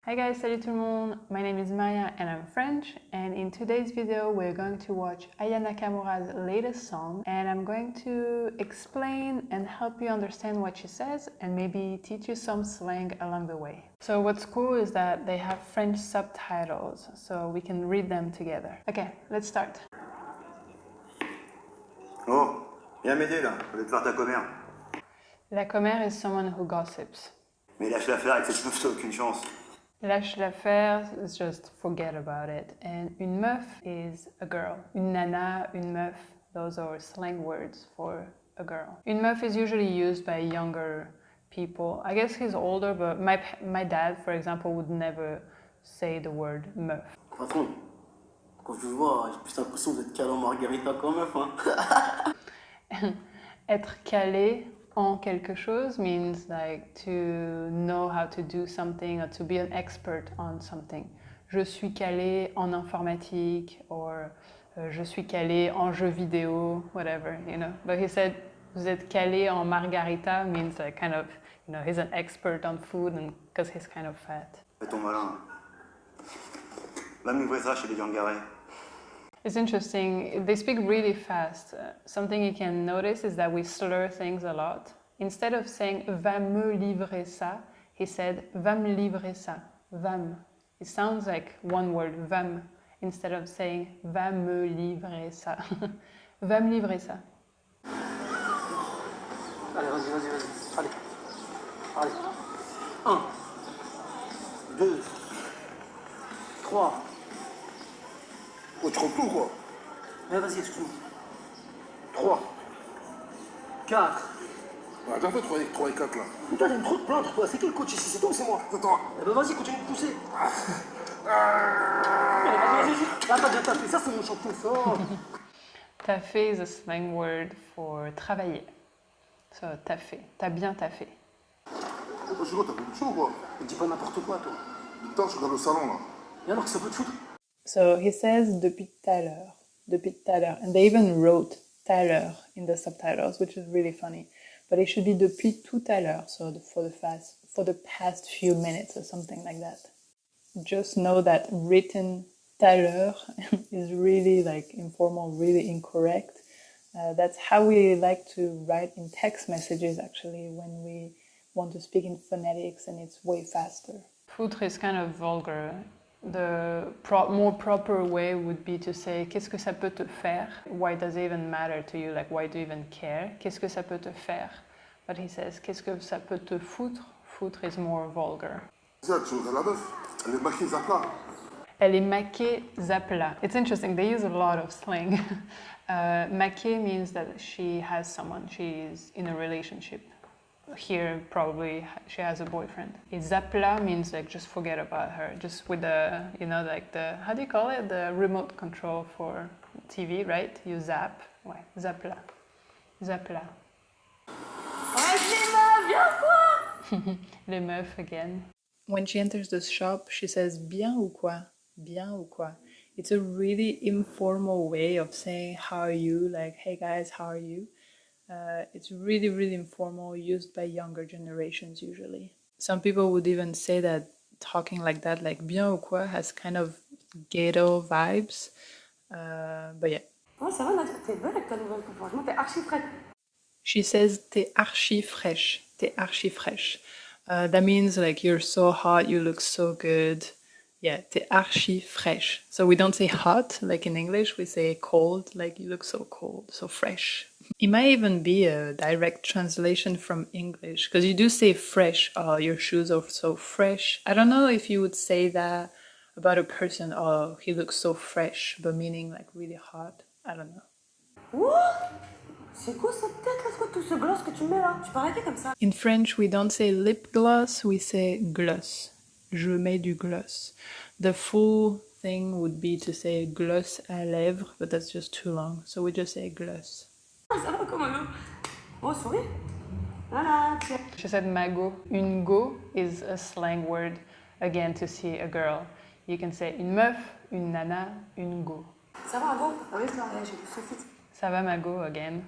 Hi guys, salut tout le monde! My name is Maïa and I'm French, and in today's video we're going to watch Nakamura's latest song, and I'm going to explain and help you understand what she says and maybe teach you some slang along the way. So what's cool is that they have French subtitles, so we can read them together. Okay, let's start. Oh, viens m'aider là, au lieu de faire ta commère. La commère is someone who gossips. Mais lâche l'affaire avec cette meuf, t'as aucune chance. Lâche l'affaire is just forget about it. And une meuf is a girl. Une nana, une meuf, those are slang words for a girl. Une meuf is usually used by younger people. I guess he's older, but my dad, for example, would never say the word meuf. Patron, quand je vous vois, j'ai plus l'impression d'être calé en margarita qu'en meuf, hein. Être calé en quelque chose means like to know how to do something or to be an expert on something. Je suis calé en informatique, or je suis calé en jeux vidéo, whatever, you know. But he said, vous êtes calé en margarita means like kind of, you know, he's an expert on food and because he's kind of fat. Fais ton malin. Va me livrer ça chez les Gangarets. It's interesting, they speak really fast. Something you can notice is that we slur things a lot. Instead of saying va me livrer ça, he said va me livrer ça, vam. It sounds like one word, vam, instead of saying va me livrer ça. Va me livrer ça. Allez, vas-y. Allez. 1, 2, 3. Oh, tu trompes tout quoi? Mais vas-y, excuse-moi. 3, 4. On a déjà fait 3 et 4 là. Mais toi, t'aimes trop te plaindre, toi. C'est qui le coach ici? C'est toi ou c'est moi? Attends. Eh ben vas-y, continue de pousser. Allez, vas-y. Là, t'as bien tapé. Ça, c'est mon champion fort. Taffé is a slang word for travailler. So, taffé. T'as bien taffé. Oh, Chico, t'as fait du chaud ou quoi? Ne dis pas n'importe quoi, toi. Putain, je regarde le salon là. Et alors que ça peut te foutre? So he says depuis tout à l'heure, and they even wrote tout à l'heure in the subtitles, which is really funny. But it should be depuis tout à l'heure, so for the past few minutes or something like that. Just know that written tout à l'heure is really like informal, really incorrect. That's how we like to write in text messages actually when we want to speak in phonetics and it's way faster. Foutre is kind of vulgar. The more proper way would be to say qu'est-ce que ça peut te faire? Why does it even matter to you? Like why do you even care? Qu'est-ce que ça peut te faire? But he says qu'est-ce que ça peut te foutre? Foutre is more vulgar. Tu regardes la meuf, elle est maquée zapla. Elle est maquée zapla. It's interesting, they use a lot of slang. Maquée means that she has someone, she's in a relationship. Here, probably, she has a boyfriend. Et zapla means like just forget about her. Just with the, you know, like the, how do you call it? The remote control for TV, right? You zap. Ouais, zapla. Zapla. Ouais, les meufs, viens quoi? Les meufs again. When she enters the shop, she says bien ou quoi? Bien ou quoi? It's a really informal way of saying how are you? Like, hey guys, how are you? It's really, really informal, used by younger generations usually. Some people would even say that talking like that, like bien ou quoi, has kind of ghetto vibes. But yeah. Oh, ça va, Nadia, t'es belle avec ta nouvelle coupe. Franchement, t'es archi fraîche. She says t'es archi fraîche. T'es archi fraîche. That means like you're so hot, you look so good. Yeah, t'es archi fraîche. So we don't say hot like in English, we say cold, like you look so cold, so fresh. It might even be a direct translation from English, because you do say fresh, oh, your shoes are so fresh. I don't know if you would say that about a person, oh, he looks so fresh, but meaning like really hot. I don't know. What? C'est quoi cette tête là? C'est quoi tout ce gloss que tu mets là? Tu parais comme ça. In French, we don't say lip gloss, we say gloss. Je mets du gloss. The full thing would be to say gloss à lèvres, but that's just too long, so we just say gloss. Ça va comme un oh, souris. Voilà. She said mago. Une go is a slang word, again, to see a girl. You can say une meuf, une nana, une go. Ça va, go. Ah oui, ça va, j'ai fait. Ça va mago again.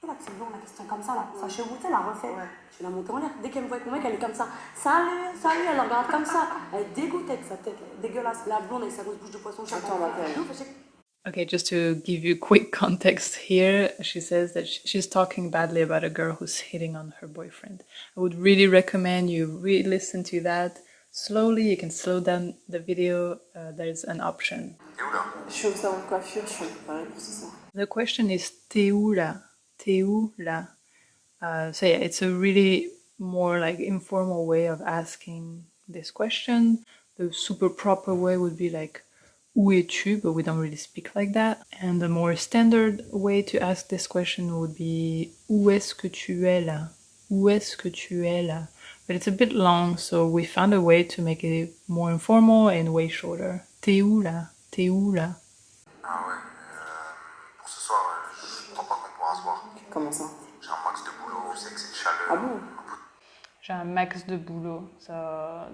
Là, c'est bon, la question comme ça, là. Sachez où, elle la refait. Ouais. Tu l'as montée en l'air. Dès qu'elle me voit avec mon mec, elle est comme ça. Salut, salut, elle le regarde comme ça. Elle est dégoûtée avec sa tête. Elle est dégueulasse. La blonde avec sa grosse bouche de poisson. Attends, ma tête. Okay, just to give you quick context here, she says that she's talking badly about a girl who's hitting on her boyfriend. I would really recommend you re-listen to that slowly. You can slow down the video. There's an option. Je suis au salon de coiffure, je suis préparée pour ce soir. The question is t'es où là? T'es où là? So yeah, it's a really more like informal way of asking this question. The super proper way would be like où es-tu, but we don't really speak like that. And the more standard way to ask this question would be où est-ce que tu es là? Où est-ce que tu es là? But it's a bit long, so we found a way to make it more informal and way shorter. T'es où là? T'es où là? Ah ouais, pour ce soir, je crois pas qu'on pourra se voir. Comment ça? J'ai un max de boulot, je sais que c'est le chaleur. Ah bon? J'ai un max de boulot. So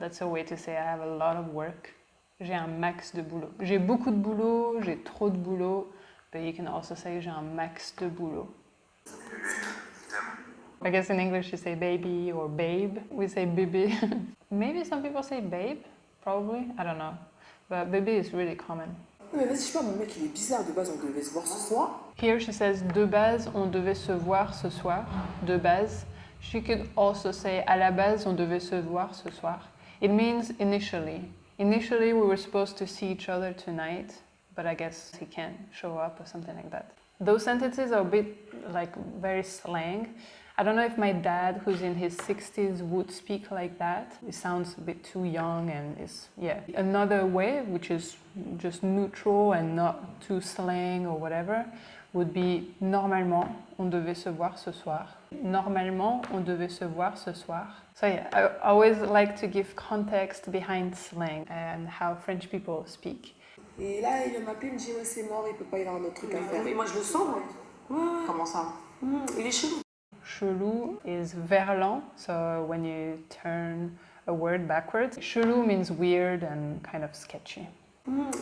that's a way to say I have a lot of work. J'ai un max de boulot. J'ai beaucoup de boulot, j'ai trop de boulot. But you can also say j'ai un max de boulot. Bébé, je t'aime. I guess in English you say baby or babe. We say bébé. Maybe some people say babe, probably. I don't know. But baby is really common. Mais vas-y, je sais pas, mon mec il est bizarre, de base on devait se voir ce soir. Here she says de base on devait se voir ce soir. De base. She could also say à la base on devait se voir ce soir. It means initially. Initially we were supposed to see each other tonight, but I guess he can't show up or something like that. Those sentences are a bit like very slang. I don't know if my dad, who's in his 60s, would speak like that. It sounds a bit too young and is, yeah. Another way, which is just neutral and not too slang or whatever, would be normalement, on devait se voir ce soir. Normalement, on devait se voir ce soir. So yeah, I always like to give context behind slang and how French people speak. Et là, il m'a appelé, il me dit ouais, c'est mort, il peut pas y avoir un autre truc à faire. Mais moi, je le sens, moi. Ouais. Comment ça? Il est chelou. Chelou is verlan, so when you turn a word backwards. Chelou means weird and kind of sketchy.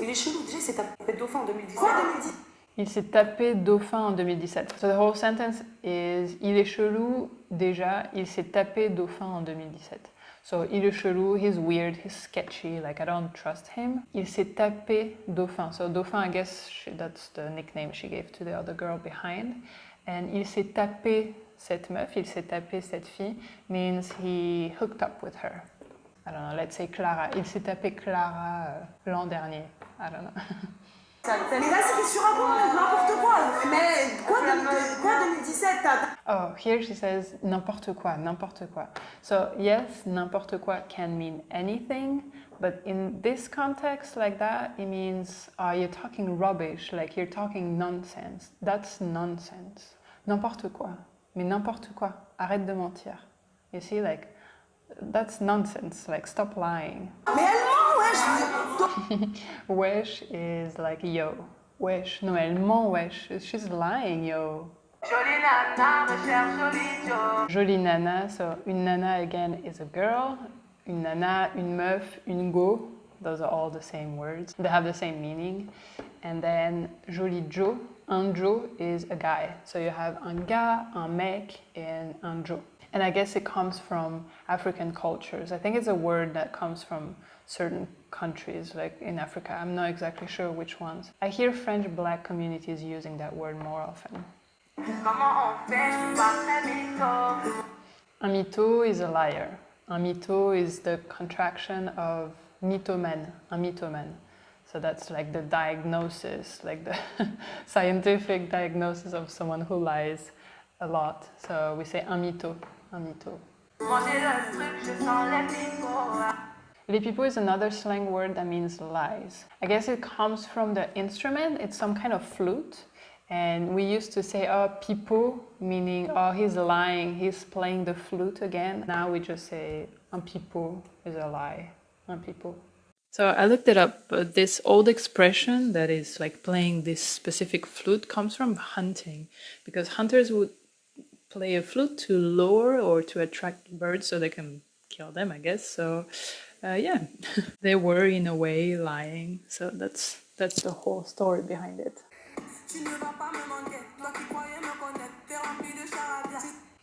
Il est chelou. Déjà, il s'est tapé dauphin en 2017. Quoi, 2010? Il s'est tapé dauphin en 2017. So the whole sentence is il est chelou, déjà, il s'est tapé dauphin en 2017. So il est chelou, he's weird, he's sketchy, like I don't trust him. Il s'est tapé dauphin. So dauphin, I guess that's the nickname she gave to the other girl behind. And il s'est tapé cette meuf, il s'est tapé cette fille, means he hooked up with her. I don't know, let's say Clara. Il s'est tapé Clara l'an dernier. I don't know. Mais là, c'est qu'il surabonde, n'importe quoi. Mais quoi, 2017 Oh, here she says n'importe quoi, n'importe quoi. So yes, n'importe quoi can mean anything, but in this context like that, it means you're talking rubbish, like you're talking nonsense. That's nonsense. N'importe quoi. Mais n'importe quoi. Arrête de mentir. You see, like, that's nonsense. Like, stop lying. Mais elle ment, wesh. Wesh is like yo. Wesh. No, elle ment, wesh. She's lying, yo. Jolie nana, recherche jolie jo. Jolie nana. So, une nana, again, is a girl. Une nana, une meuf, une go. Those are all the same words. They have the same meaning. And then, jolie jo. Un jo is a guy. So you have un gars, un mec, and un jo. And I guess it comes from African cultures. I think it's a word that comes from certain countries, like in Africa. I'm not exactly sure which ones. I hear French black communities using that word more often. Un mytho is a liar. Un mytho is the contraction of mythoman, un mythoman. So that's like the diagnosis, like the scientific diagnosis of someone who lies a lot. So we say un mytho, un mytho. Les pipeaux is another slang word that means lies. I guess it comes from the instrument. It's some kind of flute. And we used to say, oh, pipeau, meaning, oh, he's lying, he's playing the flute again. Now we just say, un pipeau is a lie, un pipeau. So I looked it up. This old expression that is like playing this specific flute comes from hunting, because hunters would play a flute to lure or to attract birds so they can kill them, I guess. So yeah, they were in a way lying. So that's the whole story behind it.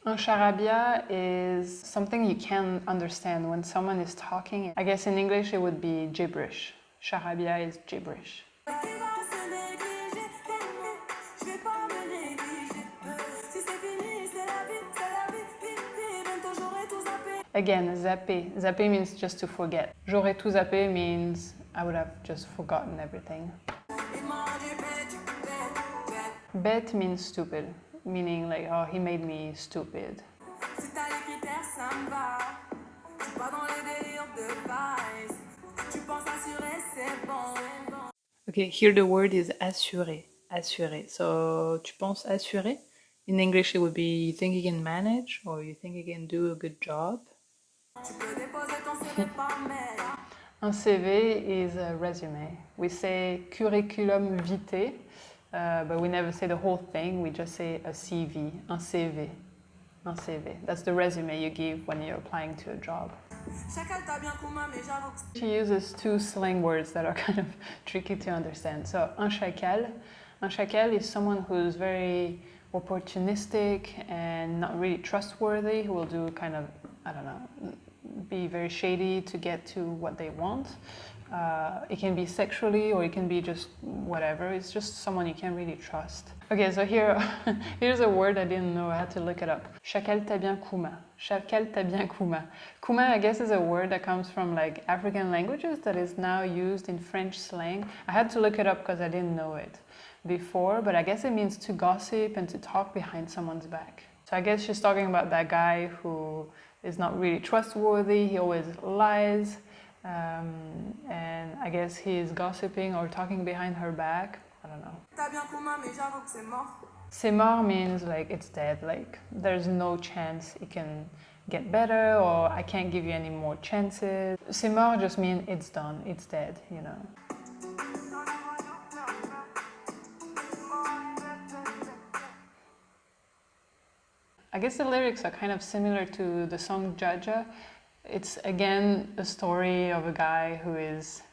Un charabia is something you can't understand when someone is talking. I guess in English it would be gibberish. Charabia is gibberish. Again, zapper. Zapper means just to forget. J'aurais tout zappé means I would have just forgotten everything. Bête means stupid, meaning like, oh, he made me stupid. Okay, here the word is assurer. Assurer. So, tu penses assurer? In English it would be you think you can manage or you think you can do a good job. Un CV is a resume. We say curriculum vitae, but we never say the whole thing. We just say a CV, un CV, un CV. That's the resume you give when you're applying to a job. She uses two slang words that are kind of tricky to understand. So, un chacal is someone who's very opportunistic and not really trustworthy, who will do kind of, I don't know, be very shady to get to what they want. It can be sexually or it can be just whatever. It's just someone you can't really trust. Okay, so here's a word I didn't know. I had to look it up. Chacal t'a bien kuma. Chacal t'a bien kuma. Kuma, I guess, is a word that comes from like African languages that is now used in French slang. I had to look it up because I didn't know it before, but I guess it means to gossip and to talk behind someone's back. So I guess she's talking about that guy who is not really trustworthy, he always lies, and I guess he is gossiping or talking behind her back. I don't know. C'est mort means like it's dead, like there's no chance it can get better or I can't give you any more chances. C'est mort just means it's done, it's dead, you know. I guess the lyrics are kind of similar to the song Jaja. It's again a story of a guy who is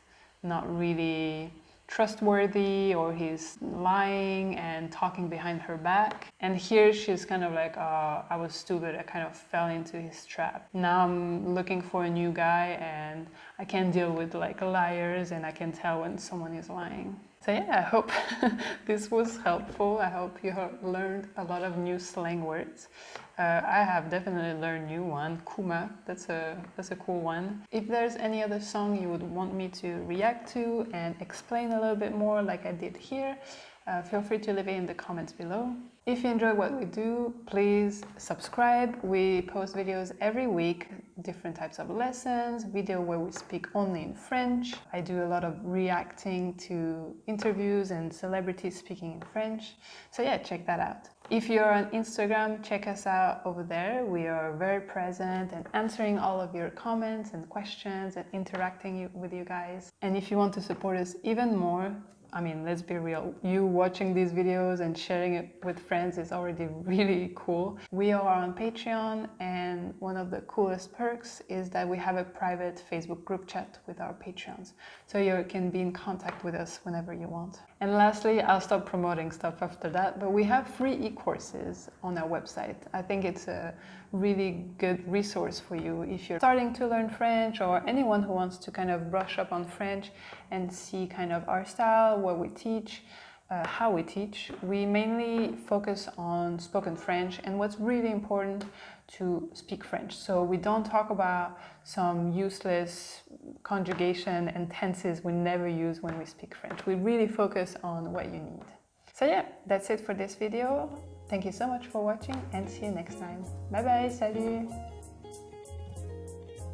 not really trustworthy or he's lying and talking behind her back. And here she's kind of like, oh, I was stupid, I kind of fell into his trap. Now I'm looking for a new guy and I can't deal with like liars and I can tell when someone is lying. So yeah, I hope this was helpful. I hope you have learned a lot of new slang words. I have definitely learned new one, kuma. That's a cool one. If there's any other song you would want me to react to and explain a little bit more like I did here, feel free to leave it in the comments below. If you enjoy what we do, please subscribe. We post videos every week, different types of lessons, video where we speak only in French. I do a lot of reacting to interviews and celebrities speaking in French. So yeah, check that out. If you're on Instagram, check us out over there. We are very present and answering all of your comments and questions and interacting with you guys. And if you want to support us even more, I mean, let's be real, you watching these videos and sharing it with friends is already really cool. We are on Patreon, and one of the coolest perks is that we have a private Facebook group chat with our Patreons. So you can be in contact with us whenever you want. And lastly, I'll stop promoting stuff after that, but we have free e-courses on our website. I think it's a really good resource for you if you're starting to learn French or anyone who wants to kind of brush up on French and see kind of our style, what we teach, how we teach. We mainly focus on spoken French and what's really important to speak French. So we don't talk about some useless conjugation and tenses we never use when we speak French. We really focus on what you need. So yeah, that's it for this video. Thank you so much for watching and see you next time. Bye bye, salut!